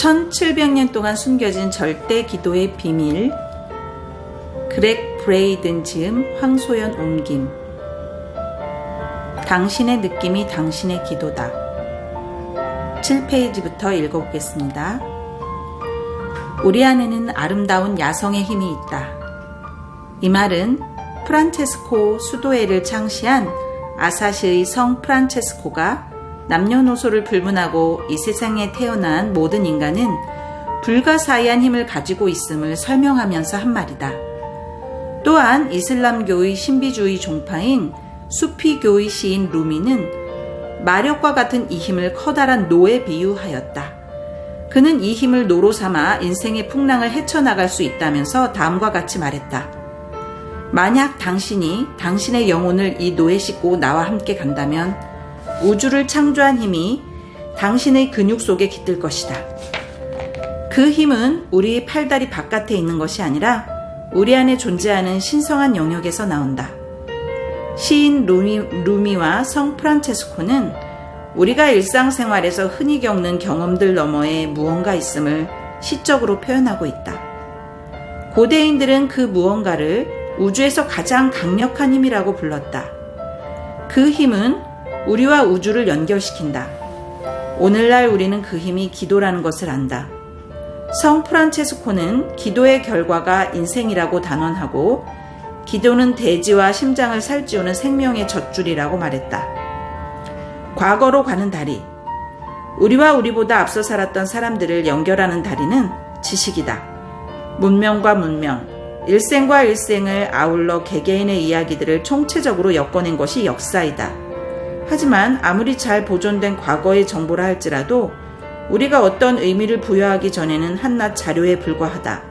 1700년 동안 숨겨진 절대 기도의 비밀, 그렉 브레이든 지음, 황소연 옮김. 당신의 느낌이 당신의 기도다. 7페이지부터 읽어보겠습니다. 우리 안에는 아름다운 야성의 힘이 있다. 이 말은 프란체스코 수도회를 창시한 아사시의 성 프란체스코가 남녀노소를 불문하고 이 세상에 태어난 모든 인간은 불가사의한 힘을 가지고 있음을 설명하면서 한 말이다. 또한 이슬람교의 신비주의 종파인 수피교의 시인 루미는 마력과 같은 이 힘을 커다란 노에 비유하였다. 그는 이 힘을 노로 삼아 인생의 풍랑을 헤쳐나갈 수 있다면서 다음과 같이 말했다. 만약 당신이 당신의 영혼을 이 노에 싣고 나와 함께 간다면 우주를 창조한 힘이 당신의 근육 속에 깃들 것이다. 그 힘은 우리의 팔다리 바깥에 있는 것이 아니라 우리 안에 존재하는 신성한 영역에서 나온다. 시인 루미와 성 프란체스코는 우리가 일상생활에서 흔히 겪는 경험들 너머에 무언가 있음을 시적으로 표현하고 있다. 고대인들은 그 무언가를 우주에서 가장 강력한 힘이라고 불렀다. 그 힘은 우리와 우주를 연결시킨다. 오늘날 우리는 그 힘이 기도라는 것을 안다. 성 프란체스코는 기도의 결과가 인생이라고 단언하고 기도는 대지와 심장을 살찌우는 생명의 젖줄이라고 말했다. 과거로 가는 다리. 우리와 우리보다 앞서 살았던 사람들을 연결하는 다리는 지식이다. 문명과 문명, 일생과 일생을 아울러 개개인의 이야기들을 총체적으로 엮어낸 것이 역사이다. 하지만 아무리 잘 보존된 과거의 정보라 할지라도 우리가 어떤 의미를 부여하기 전에는 한낱 자료에 불과하다.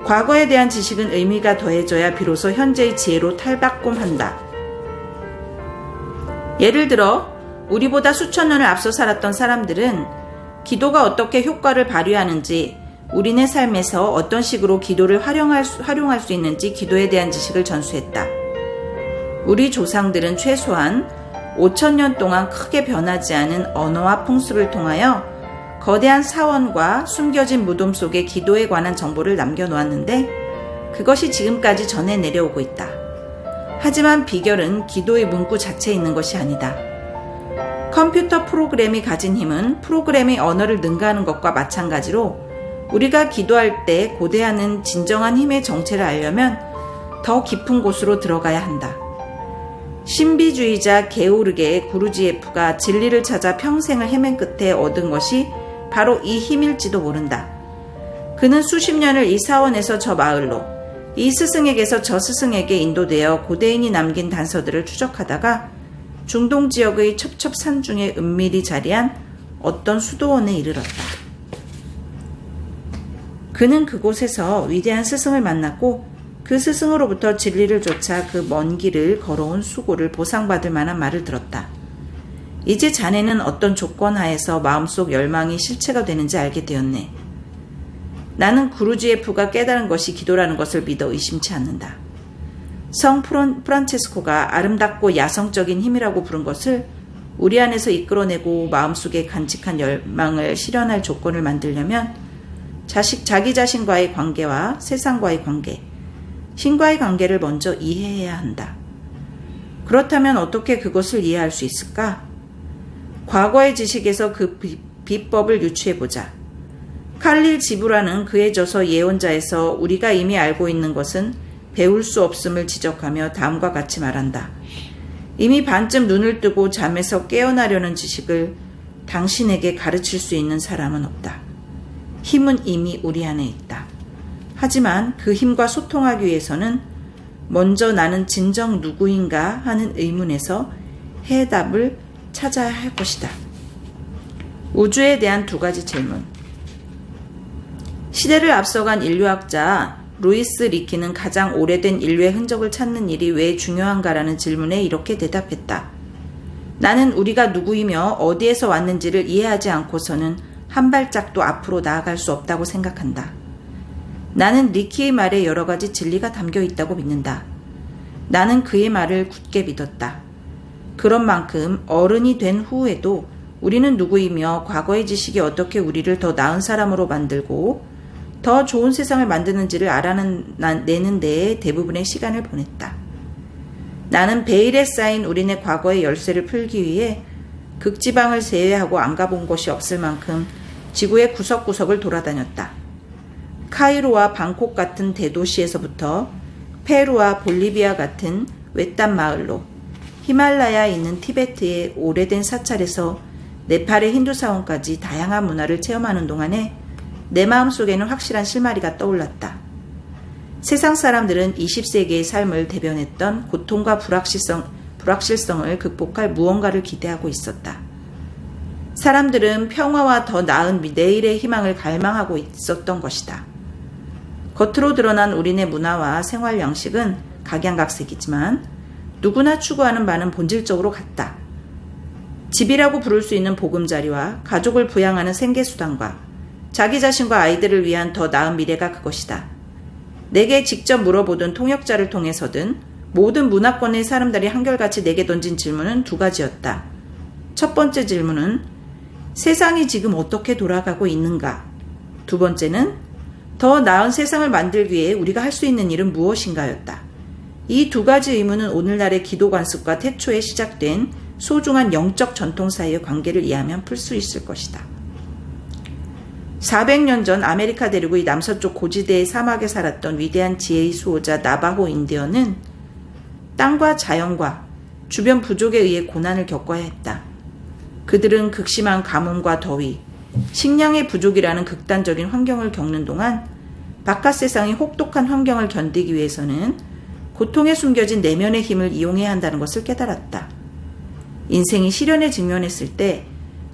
과거에 대한 지식은 의미가 더해져야 비로소 현재의 지혜로 탈바꿈한다. 예를 들어 우리보다 수천 년을 앞서 살았던 사람들은 기도가 어떻게 효과를 발휘하는지, 우리네 삶에서 어떤 식으로 기도를 활용할 수 있는지 기도에 대한 지식을 전수했다. 우리 조상들은 최소한 5,000년 동안 크게 변하지 않은 언어와 풍습을 통하여 거대한 사원과 숨겨진 무덤 속에 기도에 관한 정보를 남겨놓았는데 그것이 지금까지 전해 내려오고 있다. 하지만 비결은 기도의 문구 자체에 있는 것이 아니다. 컴퓨터 프로그램이 가진 힘은 프로그램의 언어를 능가하는 것과 마찬가지로 우리가 기도할 때 고대하는 진정한 힘의 정체를 알려면 더 깊은 곳으로 들어가야 한다. 신비주의자 게오르게 구르지예프가 진리를 찾아 평생을 헤맨 끝에 얻은 것이 바로 이 힘일지도 모른다. 그는 수십 년을 이 사원에서 저 마을로, 이 스승에게서 저 스승에게 인도되어 고대인이 남긴 단서들을 추적하다가 중동 지역의 첩첩산 중에 은밀히 자리한 어떤 수도원에 이르렀다. 그는 그곳에서 위대한 스승을 만났고 그 스승으로부터 진리를 쫓아 그 먼 길을 걸어온 수고를 보상받을 만한 말을 들었다. 이제 자네는 어떤 조건 하에서 마음속 열망이 실체가 되는지 알게 되었네. 나는 구르지예프가 깨달은 것이 기도라는 것을 믿어 의심치 않는다. 성 프란체스코가 아름답고 야성적인 힘이라고 부른 것을 우리 안에서 이끌어내고 마음속에 간직한 열망을 실현할 조건을 만들려면 자기 자신과의 관계와 세상과의 관계, 신과의 관계를 먼저 이해해야 한다. 그렇다면 어떻게 그것을 이해할 수 있을까? 과거의 지식에서 그 비법을 유추해보자. 칼릴 지브라는 그의 저서 예언자에서 우리가 이미 알고 있는 것은 배울 수 없음을 지적하며 다음과 같이 말한다. 이미 반쯤 눈을 뜨고 잠에서 깨어나려는 지식을 당신에게 가르칠 수 있는 사람은 없다. 힘은 이미 우리 안에 있다. 하지만 그 힘과 소통하기 위해서는 먼저 나는 진정 누구인가 하는 의문에서 해답을 찾아야 할 것이다. 우주에 대한 두 가지 질문. 시대를 앞서간 인류학자 루이스 리키는 가장 오래된 인류의 흔적을 찾는 일이 왜 중요한가라는 질문에 이렇게 대답했다. 나는 우리가 누구이며 어디에서 왔는지를 이해하지 않고서는 한 발짝도 앞으로 나아갈 수 없다고 생각한다. 나는 리키의 말에 여러 가지 진리가 담겨 있다고 믿는다. 나는 그의 말을 굳게 믿었다. 그런 만큼 어른이 된 후에도 우리는 누구이며 과거의 지식이 어떻게 우리를 더 나은 사람으로 만들고 더 좋은 세상을 만드는지를 알아내는 데에 대부분의 시간을 보냈다. 나는 베일에 쌓인 우리네 과거의 열쇠를 풀기 위해 극지방을 제외하고 안 가본 곳이 없을 만큼 지구의 구석구석을 돌아다녔다. 카이로와 방콕 같은 대도시에서부터 페루와 볼리비아 같은 외딴 마을로, 히말라야에 있는 티베트의 오래된 사찰에서 네팔의 힌두 사원까지 다양한 문화를 체험하는 동안에 내 마음속에는 확실한 실마리가 떠올랐다. 세상 사람들은 20세기의 삶을 대변했던 고통과 불확실성을 극복할 무언가를 기대하고 있었다. 사람들은 평화와 더 나은 내일의 희망을 갈망하고 있었던 것이다. 겉으로 드러난 우리네 문화와 생활 양식은 각양각색이지만 누구나 추구하는 바는 본질적으로 같다. 집이라고 부를 수 있는 보금자리와 가족을 부양하는 생계수단과 자기 자신과 아이들을 위한 더 나은 미래가 그것이다. 내게 직접 물어보던 통역자를 통해서든 모든 문화권의 사람들이 한결같이 내게 던진 질문은 두 가지였다. 첫 번째 질문은 세상이 지금 어떻게 돌아가고 있는가? 두 번째는 더 나은 세상을 만들기 위해 우리가 할 수 있는 일은 무엇인가였다. 이 두 가지 의문은 오늘날의 기도 관습과 태초에 시작된 소중한 영적 전통 사이의 관계를 이해하면 풀 수 있을 것이다. 400년 전 아메리카 대륙의 남서쪽 고지대의 사막에 살았던 위대한 지혜의 수호자 나바호 인디언은 땅과 자연과 주변 부족에 의해 고난을 겪어야 했다. 그들은 극심한 가뭄과 더위, 식량의 부족이라는 극단적인 환경을 겪는 동안 바깥 세상의 혹독한 환경을 견디기 위해서는 고통에 숨겨진 내면의 힘을 이용해야 한다는 것을 깨달았다. 인생이 시련에 직면했을 때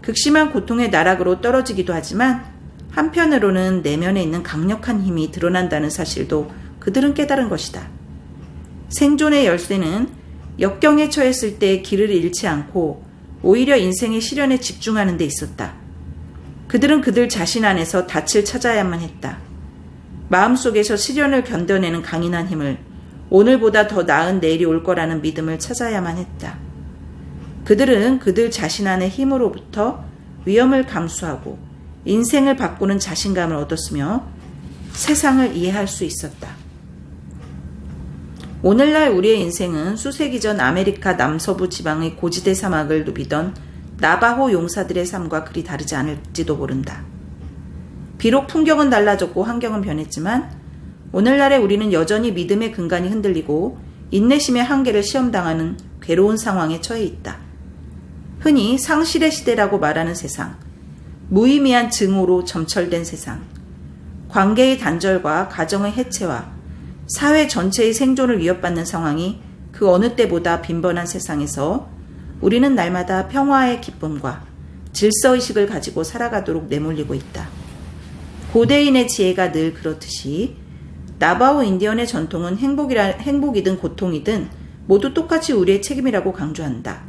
극심한 고통의 나락으로 떨어지기도 하지만 한편으로는 내면에 있는 강력한 힘이 드러난다는 사실도 그들은 깨달은 것이다. 생존의 열쇠는 역경에 처했을 때 길을 잃지 않고 오히려 인생의 시련에 집중하는 데 있었다. 그들은 그들 자신 안에서 닻을 찾아야만 했다. 마음속에서 시련을 견뎌내는 강인한 힘을, 오늘보다 더 나은 내일이 올 거라는 믿음을 찾아야만 했다. 그들은 그들 자신 안의 힘으로부터 위험을 감수하고 인생을 바꾸는 자신감을 얻었으며 세상을 이해할 수 있었다. 오늘날 우리의 인생은 수세기 전 아메리카 남서부 지방의 고지대 사막을 누비던 나바호 용사들의 삶과 그리 다르지 않을지도 모른다. 비록 풍경은 달라졌고 환경은 변했지만 오늘날의 우리는 여전히 믿음의 근간이 흔들리고 인내심의 한계를 시험당하는 괴로운 상황에 처해 있다. 흔히 상실의 시대라고 말하는 세상, 무의미한 증오로 점철된 세상, 관계의 단절과 가정의 해체와 사회 전체의 생존을 위협받는 상황이 그 어느 때보다 빈번한 세상에서 우리는 날마다 평화의 기쁨과 질서의식을 가지고 살아가도록 내몰리고 있다. 고대인의 지혜가 늘 그렇듯이 나바호 인디언의 전통은 행복이든 고통이든 모두 똑같이 우리의 책임이라고 강조한다.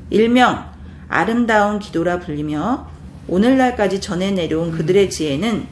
일명 아름다운 기도라 불리며 오늘날까지 전해 내려온 그들의 지혜는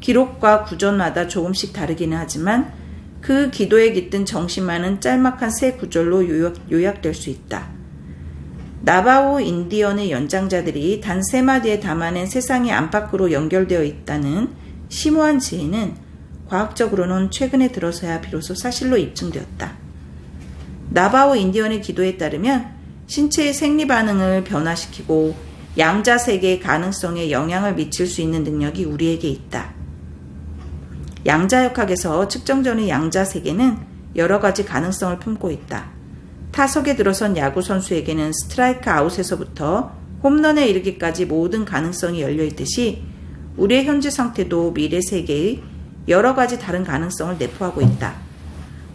기록과 구절마다 조금씩 다르기는 하지만 그 기도에 깃든 정신만은 짤막한 세 구절로 요약될 수 있다. 나바호 인디언의 연장자들이 단 세 마디에 담아낸 세상이 안팎으로 연결되어 있다는 심오한 지혜는 과학적으로는 최근에 들어서야 비로소 사실로 입증되었다. 나바호 인디언의 기도에 따르면 신체의 생리 반응을 변화시키고 양자 세계의 가능성에 영향을 미칠 수 있는 능력이 우리에게 있다. 양자역학에서 측정 전의 양자 세계는 여러 가지 가능성을 품고 있다. 타석에 들어선 야구 선수에게는 스트라이크 아웃에서부터 홈런에 이르기까지 모든 가능성이 열려 있듯이 우리의 현재 상태도 미래 세계의 여러 가지 다른 가능성을 내포하고 있다.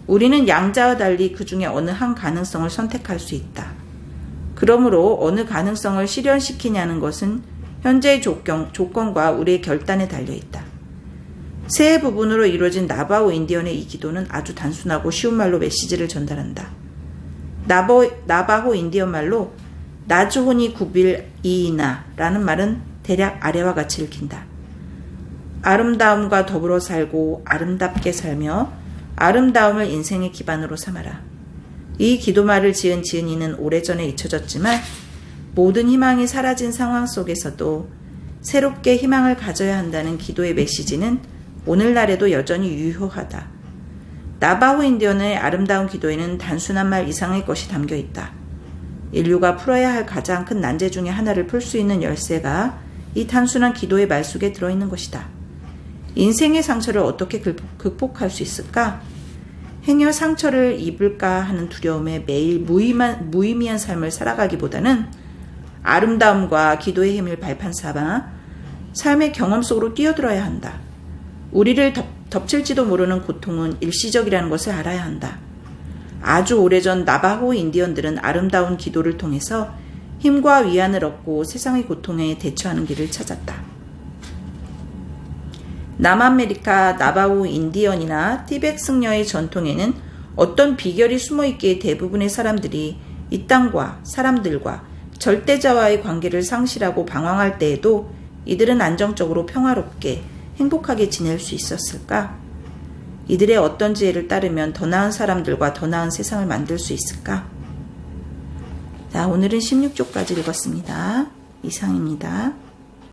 우리는 양자와 달리 그 중에 어느 한 가능성을 선택할 수 있다. 그러므로 어느 가능성을 실현시키냐는 것은 현재의 조건과 우리의 결단에 달려있다. 세 부분으로 이루어진 나바호 인디언의 이 기도는 아주 단순하고 쉬운 말로 메시지를 전달한다. 나바호 인디언 말로 나주호니 구빌 이이나 라는 말은 대략 아래와 같이 읽힌다. 아름다움과 더불어 살고 아름답게 살며 아름다움을 인생의 기반으로 삼아라. 이 기도말을 지은 지은이는 오래전에 잊혀졌지만 모든 희망이 사라진 상황 속에서도 새롭게 희망을 가져야 한다는 기도의 메시지는 오늘날에도 여전히 유효하다. 나바호 인디언의 아름다운 기도에는 단순한 말 이상의 것이 담겨 있다. 인류가 풀어야 할 가장 큰 난제 중에 하나를 풀 수 있는 열쇠가 이 단순한 기도의 말 속에 들어있는 것이다. 인생의 상처를 어떻게 극복할 수 있을까? 행여 상처를 입을까 하는 두려움에 매일 무의미한 삶을 살아가기보다는 아름다움과 기도의 힘을 발판 삼아 삶의 경험 속으로 뛰어들어야 한다. 우리를 덮칠지도 모르는 고통은 일시적이라는 것을 알아야 한다. 아주 오래전 나바호 인디언들은 아름다운 기도를 통해서 힘과 위안을 얻고 세상의 고통에 대처하는 길을 찾았다. 남아메리카 나바호 인디언이나 티벳 승려의 전통에는 어떤 비결이 숨어있기에 대부분의 사람들이 이 땅과 사람들과 절대자와의 관계를 상실하고 방황할 때에도 이들은 안정적으로 평화롭게 행복하게 지낼 수 있었을까? 이들의 어떤 지혜를 따르면 더 나은 사람들과 더 나은 세상을 만들 수 있을까? 자, 오늘은 16조까지 읽었습니다. 이상입니다.